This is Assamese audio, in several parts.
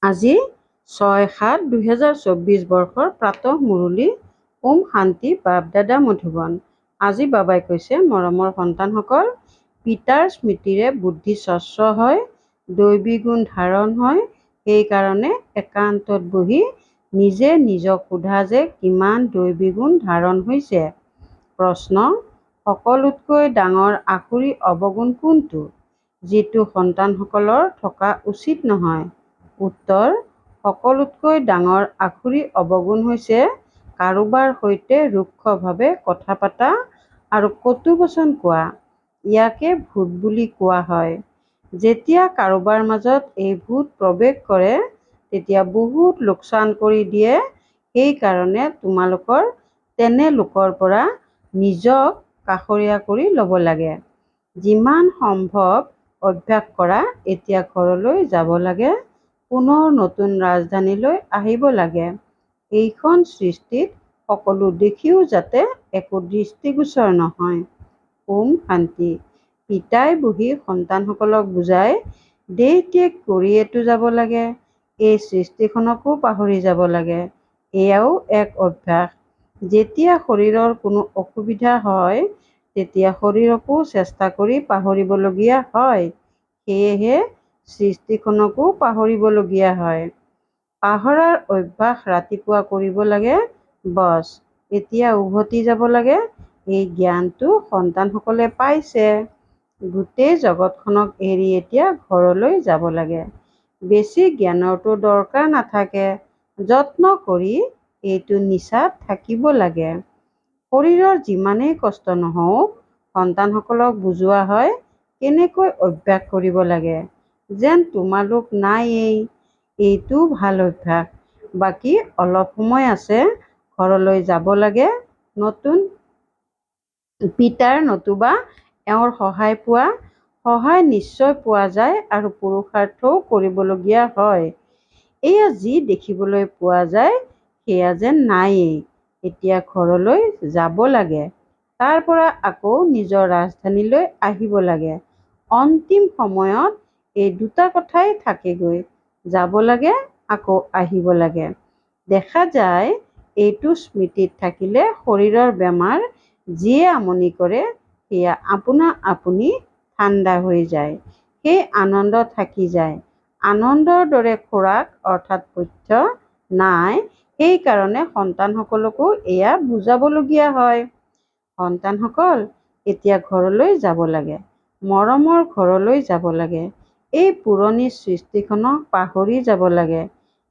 আজি 6-7-2024 বৰ্ষৰ প্ৰাতঃ মুৰলী। ওম শান্তি। বাপ দাদা মধুবন। আজি বাবাই কৈছে, মৰমৰ সন্তানসকল, পিতাৰ স্মৃতিৰে বুদ্ধি স্বচ্ছ হয়, দৈবী গুণ ধাৰণ হয়। সেইকাৰণে একান্তত বহি নিজে নিজক সোধা যে কিমান দৈবী গুণ ধাৰণ হৈছে। প্ৰশ্ন: সকলোতকৈ ডাঙৰ আসুৰী অৱগুণ কোনটো, যিটো সন্তানসকলৰ থকা উচিত নহয়? উত্তৰ: সকলোতকৈ ডাঙৰ আসুৰী অৱগুণ হৈছে কাৰোবাৰ সৈতে ৰুক্ষভাৱে কথা পতা আৰু কটু বচন কোৱা। ইয়াকে ভূত বুলি কোৱা হয়। যেতিয়া কাৰোবাৰ মাজত এই ভূত প্ৰৱেশ কৰে তেতিয়া বহুত লোকচান কৰি দিয়ে। সেইকাৰণে তোমালোকৰ তেনে লোকৰ পৰা নিজক কাষৰীয়া কৰি ল'ব লাগে। যিমান সম্ভৱ অভ্যাস কৰা। এতিয়া ঘৰলৈ যাব লাগে। পুনৰ নতুন ৰাজধানীলৈ আহিব লাগে। এইখন সৃষ্টিত সকলো দেখিও যাতে একো দৃষ্টিগোচৰ নহয়। ওম শান্তি। পিতাই বহি সন্তানসকলক বুজায়, দেহ ত্যাগ কৰিয়েতো যাব লাগে। এই সৃষ্টিখনকো পাহৰি যাব লাগে। এয়াও এক অভ্যাস। যেতিয়া শৰীৰৰ কোনো অসুবিধা হয় তেতিয়া শৰীৰকো চেষ্টা কৰি পাহৰিবলগীয়া হয়। সেয়েহে সৃষ্টিখনকো পাহৰিবলগীয়া হয়। পাহৰাৰ অভ্যাস ৰাতিপুৱা কৰিব লাগে। বছ, এতিয়া উভতি যাব লাগে। এই জ্ঞানটো সন্তানসকলে পাইছে। গোটেই জগতখনক এৰি এতিয়া ঘৰলৈ যাব লাগে। বেছি জ্ঞানৰতো দৰকাৰ নাথাকে। যত্ন কৰি এইটো নিচাত থাকিব লাগে। শৰীৰৰ যিমানেই কষ্ট নহওক, সন্তানসকলক বুজোৱা হয় কেনেকৈ অভ্যাস কৰিব লাগে। যেন তোমালোক নাইয়েই। এইটো ভাল অভ্যাস। বাকী অলপ সময় আছে, ঘৰলৈ যাব লাগে। নতুন পিতাৰ নতুবা এওঁৰ সহায় পোৱা। সহায় নিশ্চয় পোৱা যায় আৰু পুৰুষাৰ্থও কৰিবলগীয়া হয়। এয়া যি দেখিবলৈ পোৱা যায় সেয়া যেন নাইয়েই। এতিয়া ঘৰলৈ যাব লাগে। তাৰ পৰা আকৌ নিজৰ ৰাজধানীলৈ আহিব লাগে। অন্তিম সময়ত এই দুটা কথাই থাকেগৈ। যাব লাগে, আকৌ আহিব লাগে। দেখা যায় এইটো স্মৃতিত থাকিলে শৰীৰৰ বেমাৰ যিয়ে আমনি কৰে সেয়া আপোনা আপুনি ঠাণ্ডা হৈ যায়। সেই আনন্দ থাকি যায়। আনন্দৰ দৰে খোৰাক অৰ্থাৎ পথ্য নাই। সেইকাৰণে সন্তানসকলকো এয়া বুজাবলগীয়া হয়। সন্তানসকল, এতিয়া ঘৰলৈ যাব লাগে। মৰমৰ ঘৰলৈ যাব লাগে। এই পুৰণি সৃষ্টিখনক পাহৰি যাব লাগে।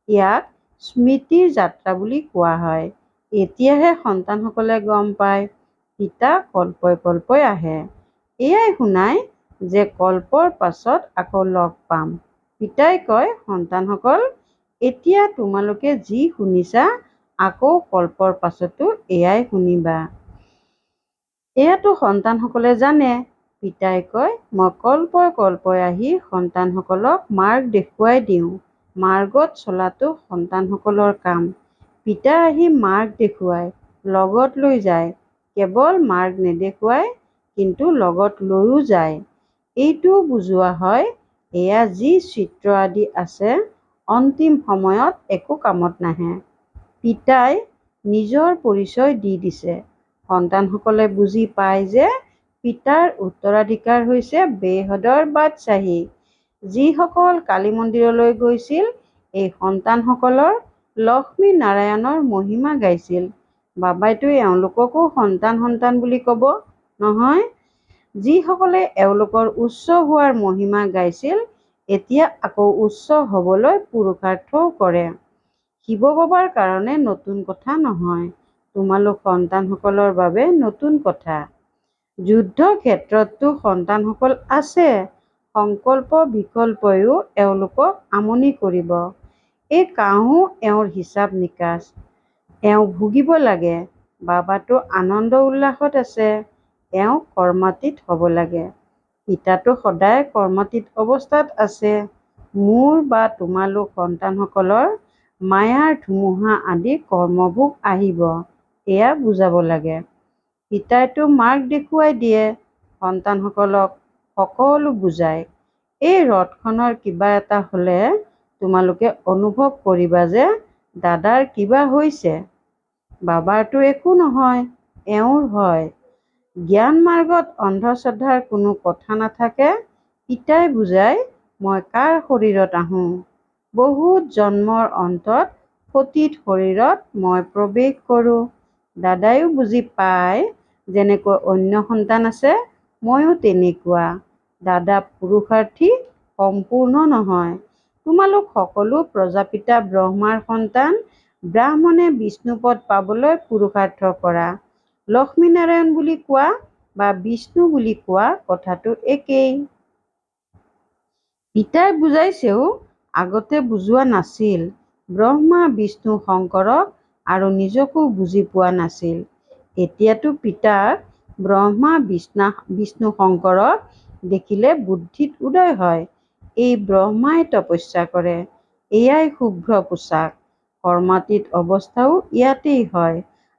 ইয়াক স্মৃতিৰ যাত্ৰা বুলি কোৱা হয়। এতিয়াহে সন্তানসকলে গম পায়, পিতা কল্পই কল্পই আহে। এয়াই শুনায় যে কল্পৰ পাছত আকৌ লগ পাম। পিতাই কয়, সন্তানসকল, এতিয়া তোমালোকে যি শুনিছা আকৌ কল্পৰ পাছতো এয়াই শুনিবা। এয়াতো সন্তানসকলে জানে। পিতাই কয়, মই কল্পই কল্পই আহি সন্তানসকলক মাৰ্গ দেখুৱাই দিওঁ। মাৰ্গত চলাটো সন্তানসকলৰ কাম। পিতা আহি মাৰ্গ দেখুৱায়, লগত লৈ যায়। কেৱল মাৰ্গ নেদেখুৱায়, কিন্তু লগত লৈও যায়। এইটোও বুজোৱা হয়, এয়া যি চিত্ৰ আদি আছে অন্তিম সময়ত একো কামত নাহে। পিতাই নিজৰ পৰিচয় দি দিছে। সন্তানসকলে বুজি পায় যে পিতাৰ উত্তৰাধিকাৰ হৈছে বেহদৰ বাদশ্বাহী। যিসকল কালী মন্দিৰলৈ গৈছিল এই সন্তানসকলৰ লক্ষ্মী নাৰায়ণৰ মহিমা গাইছিল। বাবাইতো এওঁলোককো সন্তান সন্তান বুলি কব নহয়। যিসকলে এওঁলোকৰ উচ্চ হোৱাৰ মহিমা গাইছিল এতিয়া আকৌ উচ্চ হবলৈ পুৰুষাৰ্থও কৰে। শিৱ বাবাৰ কাৰণে নতুন কথা নহয়। তোমালোক সন্তানসকলৰ বাবে নতুন কথা। যুদ্ধ ক্ষেত্ৰততো সন্তানসকল আছে। সংকল্প বিকল্পইও এওঁলোকক আমনি কৰিব। এই কাহো এওঁৰ হিচাপ নিকাচ। এওঁ ভুগিব লাগে। বাবাতো আনন্দ উল্লাসত আছে। এওঁ কৰ্মাতীত হ'ব লাগে। পিতাতো সদায় কৰ্মাতীত অৱস্থাত আছে। মোৰ বা তোমালোক সন্তানসকলৰ মায়াৰ ধুমুহা আদি কৰ্মভোগ আহিব, এয়া বুজাব লাগে। পিতাইতো মাৰ্গ দেখুৱাই দিয়ে। সন্তানসকলক সকলো বুজায়। এই ৰথখনৰ কিবা এটা হ'লে তোমালোকে অনুভৱ কৰিবা যে দাদাৰ কিবা হৈছে। বাবাৰতো একো নহয়, এওঁৰ হয়। জ্ঞান মাৰ্গত অন্ধশ্ৰদ্ধাৰ কোনো কথা নাথাকে। পিতাই বুজায়, মই কাৰ শৰীৰত আহোঁ? বহুত জন্মৰ অন্তত পতিত শৰীৰত মই প্ৰৱেশ কৰোঁ। দাদাইও বুজি পায়, যেনেকৈ অন্য সন্তান আছে, ময়ো তেনেকুৱা। দাদা পুৰুষাৰ্থী সম্পূৰ্ণ নহয়। তোমালোক সকলো প্ৰজাপিতা ব্ৰহ্মাৰ সন্তান। ব্ৰাহ্মণে বিষ্ণুপদ পাবলৈ পুৰুষাৰ্থ কৰা। লক্ষ্মীনাৰায়ণ বুলি কোৱা বা বিষ্ণু বুলি কোৱা কথাটো একেই। পিতাই বুজাইছেও আগতে বুজোৱা নাছিল। ব্ৰহ্মা বিষ্ণু শংকৰক আৰু নিজকো বুজি পোৱা নাছিল। এতিয়াতো পিতাক ব্ৰহ্মা বিষ্ণু শংকৰক দেখিলে বুদ্ধিত উদয় হয়। এই ব্ৰহ্মাই তপস্যা কৰে। এয়াই শুভ্ৰ পোছাক। কৰ্মাতীত অৱস্থাও ইয়াতেই হয়।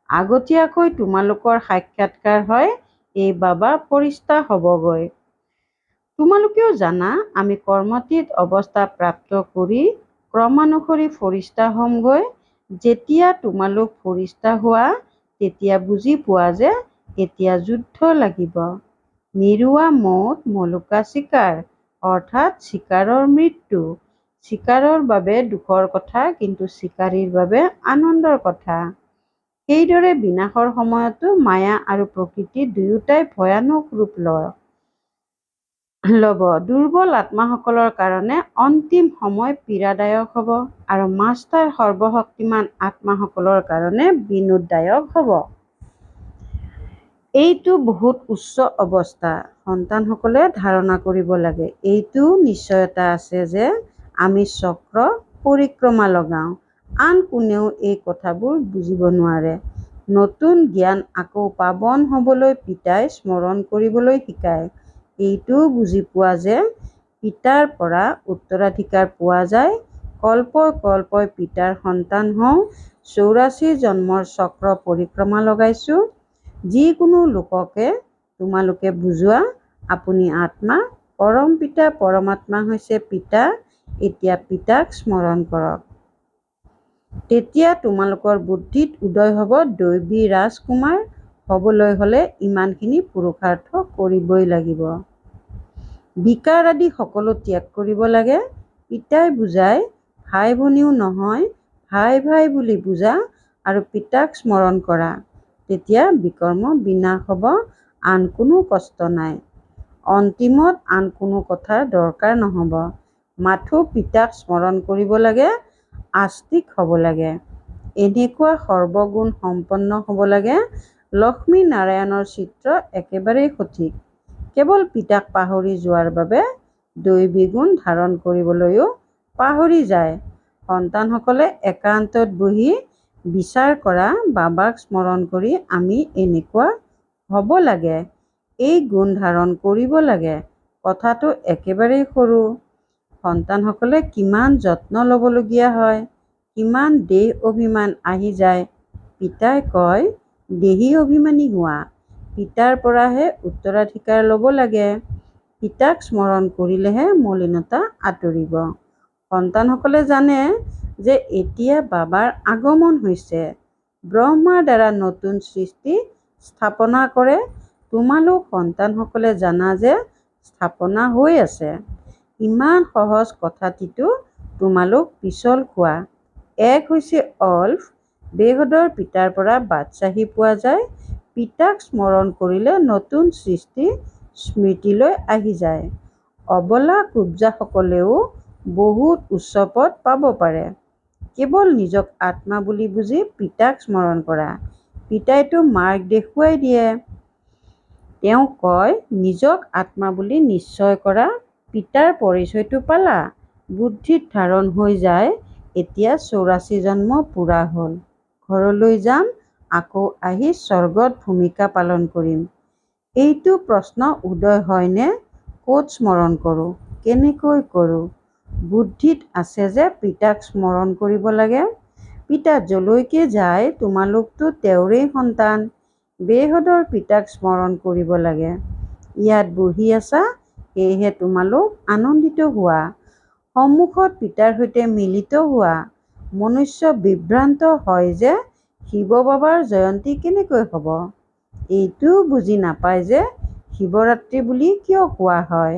আগতীয়াকৈ তোমালোকৰ সাক্ষাৎকাৰ হয়, এই বাবা ফৰিষ্টা হ'বগৈ। তোমালোকেও জানা, আমি কৰ্মাতীত অৱস্থা প্ৰাপ্ত কৰি ক্ৰমানুসৰি ফৰিষ্টা হ'মগৈ। যেতিয়া তোমালোক ফৰিষ্টা হোৱা, তেতিয়া বুজি পোৱা যে এতিয়া যুদ্ধ লাগিব। নিৰুৱা মৌত মলুকা চিকাৰ, অৰ্থাৎ চিকাৰৰ মৃত্যু। চিকাৰৰ বাবে দুখৰ কথা, কিন্তু চিকাৰীৰ বাবে আনন্দৰ কথা। সেইদৰে বিনাশৰ সময়তো মায়া আৰু প্ৰকৃতি দুয়োটাই ভয়ানক ৰূপ ল'ব। দুৰ্বল আত্মাসকলৰ কাৰণে অন্তিম সময় পীড়াদায়ক হ'ব আৰু মাষ্টাৰ সৰ্বশক্তিমান আত্মাসকলৰ কাৰণে বিনোদদায়ক হ'ব। এইটো বহুত উচ্চ অৱস্থা। সন্তানসকলে ধাৰণা কৰিব লাগে। এইটোও নিশ্চয়তা আছে যে আমি চক্ৰ পৰিক্ৰমা লগাওঁ। আন কোনেও এই কথাবোৰ বুজিব নোৱাৰে। নতুন জ্ঞান আকৌ পাৱন হ'বলৈ পিতাই স্মৰণ কৰিবলৈ শিকায়। এইটোও বুজি পোৱা যে পিতাৰ পৰা উত্তৰাধিকাৰ পোৱা যায়। কল্পই কল্পই পিতাৰ সন্তান হওঁ। 84 জন্মৰ চক্ৰ পৰিক্ৰমা লগাইছোঁ। যিকোনো লোককে তোমালোকে বুজোৱা, আপুনি আত্মা, পৰম পিতা পৰমাত্মা হৈছে পিতা। এতিয়া পিতাক স্মৰণ কৰক। তেতিয়া তোমালোকৰ বুদ্ধিত উদয় হ'ব দৈবী ৰাজকুমাৰ হ'বলৈ হ'লে ইমানখিনি পুৰুষাৰ্থ কৰিবই লাগিব। বিকাৰ আদি সকলো ত্যাগ কৰিব লাগে। পিতাই বুজায়, ভাই ভনীও নহয়, ভাই ভাই বুলি বুজা আৰু পিতাক স্মৰণ কৰা। তেতিয়া বিকৰ্ম বিনাশ হ'ব। আন কোনো কষ্ট নাই। অন্তিমত আন কোনো কথাৰ দৰকাৰ নহ'ব। মাথো পিতাক স্মৰণ কৰিব লাগে, আস্তিক হ'ব লাগে। এনেকুৱা সৰ্বগুণ সম্পন্ন হ'ব লাগে। লক্ষ্মী নাৰায়ণৰ চিত্ৰ একেবাৰেই সঠিক। কেৱল পিতাক পাহৰি যোৱাৰ বাবে দৈবী গুণ ধাৰণ কৰিবলৈও পাহৰি যায়। সন্তানসকলে একান্তত বহি বিচাৰ কৰা, বাবাক স্মৰণ কৰি আমি এনেকুৱা হ'ব লাগে, এই গুণ ধাৰণ কৰিব লাগে। কথাটো একেবাৰেই সৰু। সন্তানসকলে কিমান যত্ন ল'বলগীয়া হয়, কিমান দেহ অভিমান আহি যায়। পিতাই কয়, দেহী অভিমানী হোৱা। পিতাৰ পৰাহে উত্তৰাধিকাৰ ল'ব লাগে। পিতাক স্মৰণ কৰিলেহে মলিনতা আঁতৰিব। সন্তানসকলে জানে যে এতিয়া বাবাৰ আগমন হৈছে। ব্ৰহ্মাৰ দ্বাৰা নতুন সৃষ্টি স্থাপনা কৰে। তোমালোক সন্তানসকলে জানা যে স্থাপনা হৈ আছে। ইমান সহজ কথাটিতো তোমালোক পিছল খোৱা। এক হৈছে অল্ফ। বেহদৰ পিতাৰ পৰা বাদশ্বাহী পোৱা যায়। পিতাক স্মৰণ কৰিলে নতুন সৃষ্টি স্মৃতিলৈ আহি যায়। অবলা কুব্জাসকলেও বহুত উচ্চ পদ পাব পাৰে। কেৱল নিজক আত্মা বুলি বুজি পিতাক স্মৰণ কৰা। পিতাইতো মাৰ্গ দেখুৱাই দিয়ে। তেওঁ কয়, নিজক আত্মা বুলি নিশ্চয় কৰা। পিতাৰ পৰিচয়টো পালা। বুদ্ধিত ধাৰণ হৈ যায়। এতিয়া 84 জন্ম পূৰা হ'ল। ঘৰলৈ যাম। আকৌ আহি স্বৰ্গত ভূমিকা পালন কৰিম। এইটো প্ৰশ্ন উদয় হয়নে? ক'ত স্মৰণ কৰোঁ? কেনেকৈ কৰোঁ? বুদ্ধিত আছে যে পিতাক স্মৰণ কৰিব লাগে। পিতা যলৈকে যায়, তোমালোকতো তেওঁৰেই সন্তান। বেহদৰ পিতাক স্মৰণ কৰিব লাগে। ইয়াত বহি আছা, সেয়েহে তোমালোক আনন্দিত হোৱা। সন্মুখত পিতাৰ সৈতে মিলিত হোৱা মনুষ্য বিভ্ৰান্ত হয় যে শিৱ বাবাৰ জয়ন্তী কেনেকৈ হ'ব। এইটোও বুজি নাপায় যে শিৱৰাত্ৰি বুলি কিয় কোৱা হয়।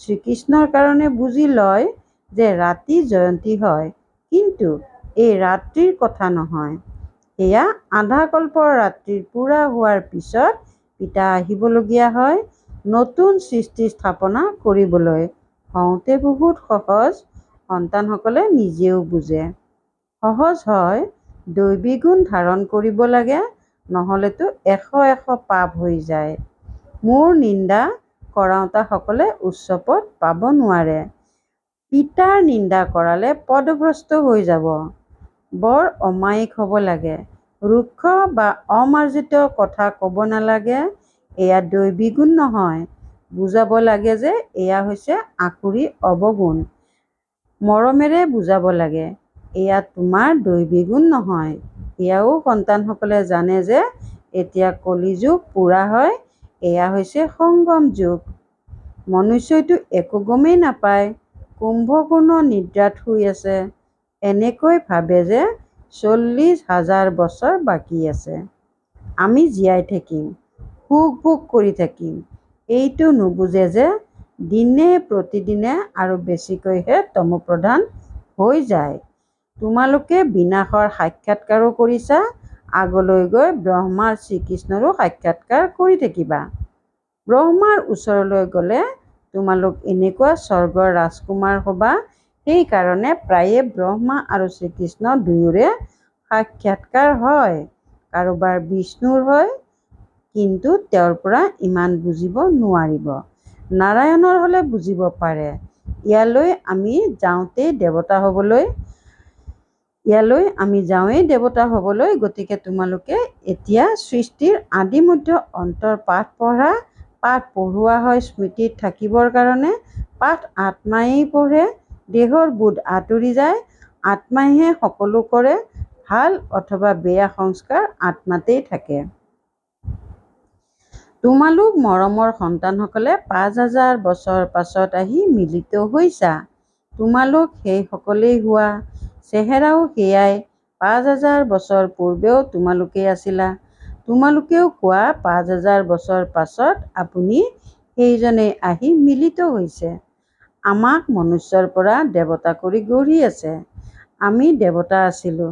শ্ৰীকৃষ্ণৰ কাৰণে বুজি লয় যে ৰাতি জয়ন্তী হয়, কিন্তু এই ৰাত্ৰিৰ কথা নহয়। এয়া আধা কল্পৰ ৰাত্ৰিৰ পূৰা হোৱাৰ পিছত পিতা আহিবলগীয়া হয় নতুন সৃষ্টি স্থাপনা কৰিবলৈ। হওঁতে বহুত সহজ, সন্তানসকলে নিজেও বুজে। সহজ হয়, দৈবী গুণ ধাৰণ কৰিব লাগে, নহ'লেতো এশ পাপ হৈ যায়। মোৰ নিন্দা কৰাওঁতাসকলে উচ্চ পদ পাব নোৱাৰে। পিতাৰ নিন্দা কৰালে পদভ্ৰষ্ট হৈ যাব। বৰ অমায়িক হ'ব লাগে। ৰুক্ষ বা অমাৰ্জিত কথা ক'ব নালাগে। এয়া দৈবী গুণ নহয়। বুজাব লাগে যে এয়া হৈছে আকুৰি অৱগুণ। মৰমেৰে বুজাব লাগে, এয়া তোমাৰ দৈবী গুণ নহয়। এয়াও সন্তানসকলে জানে যে এতিয়া কলিযুগ পূৰা হয়, এয়া হৈছে সংগম যুগ। মনুষ্যইতো একো গমেই নাপায়, কুম্ভকৰ্ণ নিদ্ৰাত শুই আছে। এনেকৈ ভাবে যে 40,000 বছৰ বাকী আছে। আমি জীয়াই থাকিম, সুখ ভোগ কৰি থাকিম। এইটো নুবুজে যে দিনে প্ৰতিদিনে আৰু বেছিকৈহে তমোপ্ৰধান হৈ যায়। তোমালোকে বিনাশৰ সাক্ষাৎকাৰো কৰিছা, আগলৈ গৈ ব্ৰহ্মাৰ শ্ৰীকৃষ্ণৰো সাক্ষাৎকাৰ কৰি থাকিবা। ব্ৰহ্মাৰ ওচৰলৈ গ'লে তোমালোক এনেকুৱা স্বৰ্গৰ ৰাজকুমাৰ হ'বা। সেইকাৰণে প্ৰায়ে ব্ৰহ্মা আৰু শ্ৰীকৃষ্ণ দুয়োৰে সাক্ষাৎকাৰ হয়। কাৰোবাৰ বিষ্ণুৰ হয়, কিন্তু তেওঁৰ পৰা ইমান বুজিব নোৱাৰিব। নাৰায়ণৰ হ'লে বুজিব পাৰে। ইয়ালৈ আমি যাওঁৱেই দেৱতা হ'বলৈ। গতিকে তোমালোকে এতিয়া সৃষ্টিৰ আদি মধ্য অন্তৰ পাঠ পঢ়া। পাঠ পঢ়োৱা হয় স্মৃতিত থাকিবৰ কাৰণে। পাঠ আত্মাই পঢ়ে, দেহৰ বোধ আঁতৰি যায়। আত্মাইহে সকলো কৰে। ভাল অথবা বেয়া সংস্কাৰ আত্মাতেই থাকে। তোমালোক মৰমৰ সন্তানসকলে 5,000 বছৰ পাছত আহি মিলিত হৈছা। তোমালোক সেইসকলেই হোৱা। চেহেৰাও সেয়াই। 5,000 বছৰ পূৰ্বেও তোমালোকেই আছিলা। তোমালোকেও কোৱা 5,000 বছৰ পাছত আপুনি সেইজনেই আহি মিলিত হৈছে। আমাক মনুষ্যৰ পৰা দেৱতা কৰি গঢ়ি আছে। আমি দেৱতা আছিলোঁ,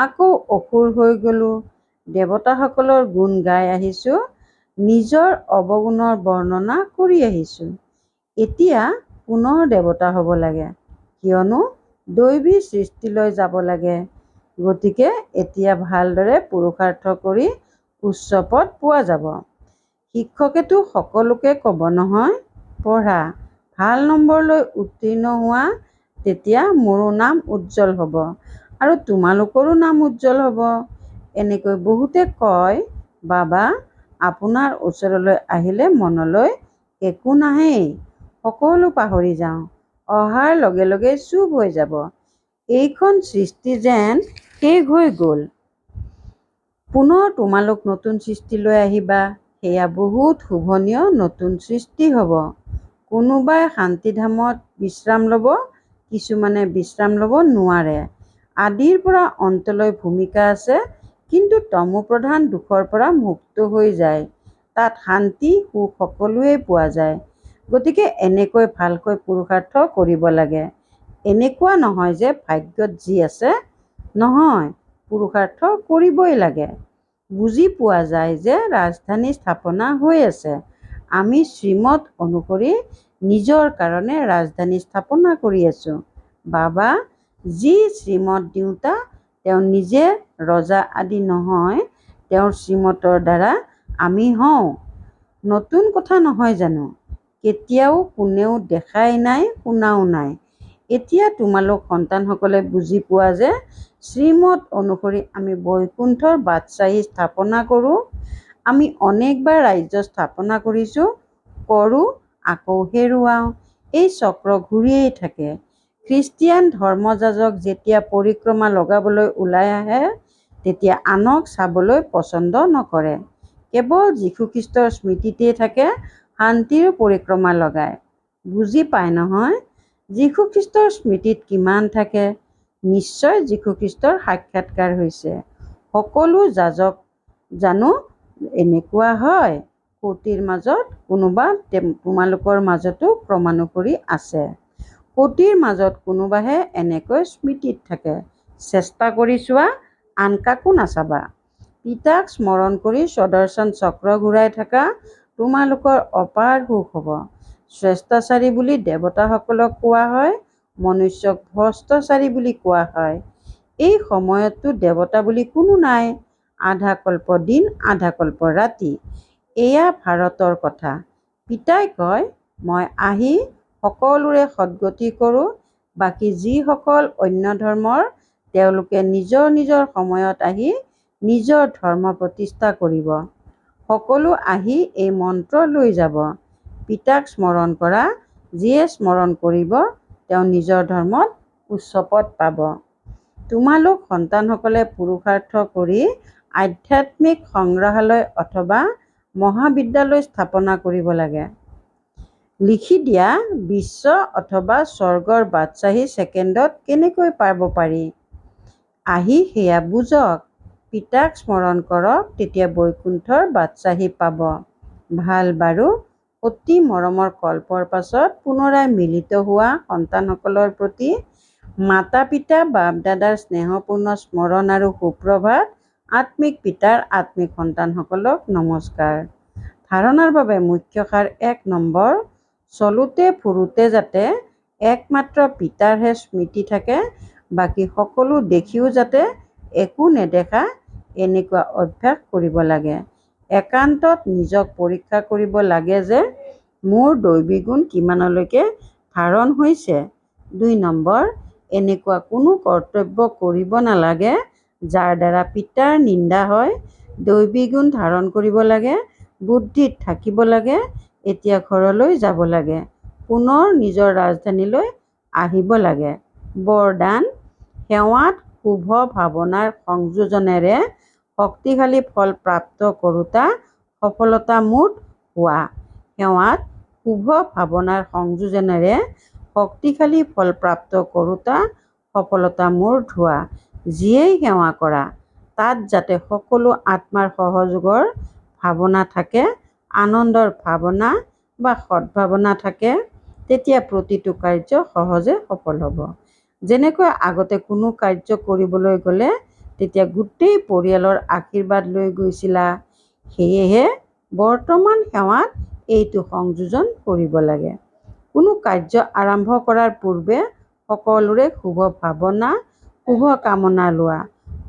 আকৌ অসুৰ হৈ গ'লো। দেৱতাসকলৰ গুণ গাই আহিছোঁ, নিজৰ অৱগুণৰ বৰ্ণনা কৰি আহিছোঁ। এতিয়া পুনৰ দেৱতা হ'ব লাগে, কিয়নো দৈবী সৃষ্টিলৈ যাব লাগে। গতিকে এতিয়া ভালদৰে পুৰুষাৰ্থ কৰি উচ্চ পদ পোৱা যাব। শিক্ষকেতো সকলোকে ক'ব নহয়, পঢ়া, ভাল নম্বৰ লৈ উত্তীৰ্ণ হোৱা, তেতিয়া মোৰো নাম উজ্জ্বল হ'ব আৰু তোমালোকৰো নাম উজ্জ্বল হ'ব। এনেকৈ বহুতে কয়, বাবা, আপোনাৰ ওচৰলৈ আহিলে মনলৈ একো নাহেই, সকলো পাহৰি যাওঁ। অহাৰ লগে লগে চুপ হৈ যাব। এইখন সৃষ্টি যেন শেষ হৈ গ'ল। পুনৰ তোমালোক নতুন সৃষ্টি লৈ আহিবা। সেয়া বহুত শোভনীয় নতুন সৃষ্টি হ'ব। কোনোবাই শান্তিধামত বিশ্ৰাম ল'ব, কিছুমানে বিশ্ৰাম ল'ব নোৱাৰে। আদিৰ পৰা অন্তলৈ ভূমিকা আছে, কিন্তু তমোপ্ৰধান দোষৰ পৰা মুক্ত হৈ যায়। তাত শান্তি সুখ সকলোৱেই পোৱা যায়। গতিকে এনেকৈ ভালকৈ পুৰুষাৰ্থ কৰিব লাগে। এনেকুৱা নহয় যে ভাগ্যত যি আছে, নহয়, পুৰুষাৰ্থ কৰিবই লাগে। বুজি পোৱা যায় যে ৰাজধানী স্থাপনা হৈ আছে। আমি শ্ৰীমত অনুসৰি নিজৰ কাৰণে ৰাজধানী স্থাপনা কৰি আছোঁ। বাবা, যি শ্ৰীমত দিওঁতা, তেওঁ নিজে ৰজা আদি নহয়, তেওঁৰ শ্ৰীমতৰ দ্বাৰা আমি হওঁ। নতুন কথা নহয় জানো? কেতিয়াও কোনেও দেখাই নাই, শুনাও নাই। এতিয়া তোমালোক সন্তানসকলে বুজি পোৱা যে শ্ৰীমত অনুসৰি আমি বৈকুণ্ঠৰ বাদশ্বাহী স্থাপনা কৰোঁ। আমি অনেকবাৰ ৰাজ্য স্থাপনা কৰিছোঁ, কৰোঁ, আকৌ হেৰুৱাওঁ। এই চক্ৰ ঘূৰিয়েই থাকে। খ্ৰীষ্টিয়ান ধৰ্মযাজক যেতিয়া পৰিক্ৰমা লগাবলৈ ওলাই আহে, তেতিয়া আনক চাবলৈ পচন্দ নকৰে। কেৱল যীশুখ্ৰীষ্টৰ স্মৃতিতেই থাকে, শান্তিৰ পৰিক্ৰমা লগায়। বুজি পায় নহয়? যীশুখ্ৰীষ্টৰ স্মৃতিত কিমান থাকে? নিশ্চয় যীশুখ্ৰীষ্টৰ সাক্ষাৎকাৰ হৈছে। সকলো যাজক জানো এনেকুৱা হয়? কোটিৰ মাজত কোনোবা তোমালোকৰ মাজতো ক্ৰমানুসৰি আছে। কোটিৰ মাজত কোনোবাহে এনেকৈ স্মৃতিত থাকে। চেষ্টা কৰি চোৱা, আন কাকো নাচাবা। পিতাক স্মৰণ কৰি সদৰ্শন চক্ৰ ঘূৰাই থকা তোমালোকৰ অপাৰ সুখ হ'ব। শ্ৰেষ্টাচাৰী বুলি দেৱতাসকলক কোৱা হয়, মনুষ্যক ভ্ৰষ্টাচাৰী বুলি কোৱা হয়। এই সময়ততো দেৱতা বুলি কোনো নাই। আধা কল্প দিন, আধা কল্প ৰাতি। এয়া ভাৰতৰ কথা। পিতাই কয়, মই আহি সকলোৰে সদ্গতি কৰোঁ। বাকী যিসকল অন্য ধৰ্মৰ, তেওঁলোকে নিজৰ নিজৰ সময়ত আহি নিজৰ ধৰ্ম প্ৰতিষ্ঠা কৰিব। সকলো আহি এই মন্ত্ৰ লৈ যাব। পিতাক স্মৰণ কৰা, যিয়ে স্মৰণ কৰিব তেওঁ নিজৰ ধৰ্মত উচ্চ পদ পাব। তোমালোক সন্তানসকলে পুৰুষাৰ্থ কৰি আধ্যাত্মিক সংগ্ৰহালয় অথবা মহাবিদ্যালয় স্থাপনা কৰিব লাগে। লিখি দিয়া বিশ্ব অথবা স্বৰ্গৰ বাদশ্বাহী ছেকেণ্ডত কেনেকৈ পাব পাৰি? আহি সেয়া বুজক। পিতাক স্মৰণ কৰক, তেতিয়া বৈকুণ্ঠৰ বাদশ্বাহী পাব। ভাল বাৰু, অতি মৰমৰ কল্পৰ পাছত পুনৰাই মিলিত হোৱা সন্তানসকলৰ প্ৰতি মাতা পিতা বাপ দাদাৰ স্নেহপূৰ্ণ স্মৰণ আৰু সুপ্ৰভাত। আত্মিক পিতাৰ আত্মিক সন্তানসকলক নমস্কাৰ। ধাৰণাৰ বাবে মুখ্য সাৰ ১ নম্বৰ, চলোতে ফুৰোতে যাতে একমাত্ৰ পিতাৰহে স্মৃতি থাকে, বাকী সকলো দেখিও যাতে একো নেদেখা, এনেকুৱা অভ্যাস কৰিব লাগে। একান্তত নিজক পৰীক্ষা কৰিব লাগে যে মোৰ দৈবী গুণ কিমানলৈকে ধাৰণ হৈছে। ২ নম্বৰ, এনেকুৱা কোনো কৰ্তব্য কৰিব নালাগে যাৰ দ্বাৰা পিতাৰ নিন্দা হয়। দৈবী গুণ ধাৰণ কৰিব লাগে, বুদ্ধিত থাকিব লাগে। এতিয়া ঘৰলৈ যাব লাগে, পুনৰ নিজৰ ৰাজধানীলৈ আহিব লাগে। বৰদান, সেৱাত শুভ ভাৱনাৰ সংযোজনেৰে শক্তিশালী ফল প্ৰাপ্ত কৰোঁতা সফলতা মুঠ হোৱা। সেৱাত শুভ ভাৱনাৰ সংযোজনেৰে শক্তিশালী ফল প্ৰাপ্ত কৰোঁতা সফলতা মূৰ্ধ হোৱা। যিয়েই সেৱা কৰা, তাত যাতে সকলো আত্মাৰ সহযোগৰ ভাৱনা থাকে, আনন্দৰ ভাৱনা বা সদ্ভাৱনা থাকে, তেতিয়া প্ৰতিটো কাৰ্য সহজে সফল হ'ব। যেনেকৈ আগতে কোনো কাৰ্য কৰিবলৈ গ'লে তেতিয়া গোটেই পৰিয়ালৰ আশীৰ্বাদ লৈ গৈছিলা, সেয়েহে বৰ্তমান সেৱাত এইটো সংযোজন কৰিব লাগে। কোনো কাৰ্য আৰম্ভ কৰাৰ পূৰ্বে সকলোৰে শুভ ভাৱনা, শুভ কামনা লোৱা।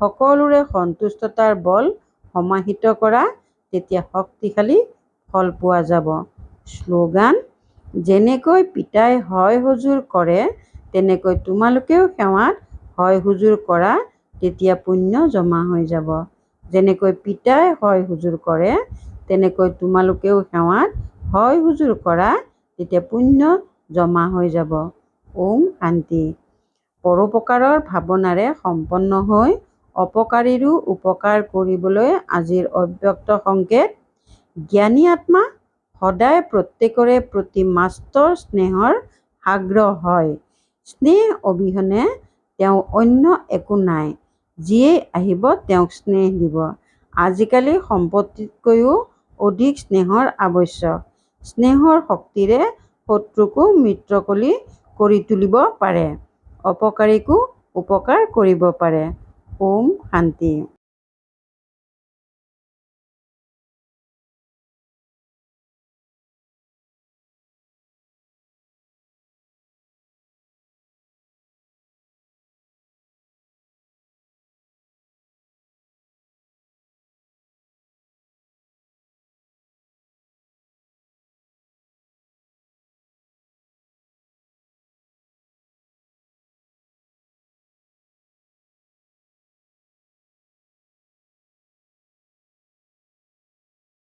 সকলোৰে সন্তুষ্টতাৰ বল সমাহিত কৰা, তেতিয়া শক্তিশালী ফল পোৱা যাব। শ্লোগান, যেনেকৈ পিতাই হয় হুজুৰ কৰে, তেনেকৈ তোমালোকেও সেৱাত হয় হুজুৰ কৰা, তেতিয়া পুণ্য জমা হৈ যাব। যেনেকৈ পিতাই হয় হুজুৰ কৰে, তেনেকৈ তোমালোকেও সেৱাত হয় হুজুৰ কৰা, তেতিয়া পুণ্য জমা হৈ যাব। ওম শান্তি। পৰোপকাৰৰ ভাৱনাৰে সম্পন্ন হৈ অপকাৰীৰো উপকাৰ কৰিবলৈ আজিৰ অব্যক্ত সংকেত। জ্ঞানী আত্মা সদায় প্ৰত্যেকৰে প্ৰতি মাষ্টৰ স্নেহৰ আগ্ৰহ হয়। স্নেহ অবিহনে তেওঁ অন্য একো নাই। যিয়েই আহিব তেওঁক স্নেহ দিব। আজিকালি সম্পত্তিতকৈও অধিক স্নেহৰ আৱশ্যক। স্নেহৰ শক্তিৰে শত্ৰুকো মিত্ৰকলি কৰি তুলিব পাৰে, অপকাৰীকো উপকাৰ কৰিব পাৰে। ওম শান্তি।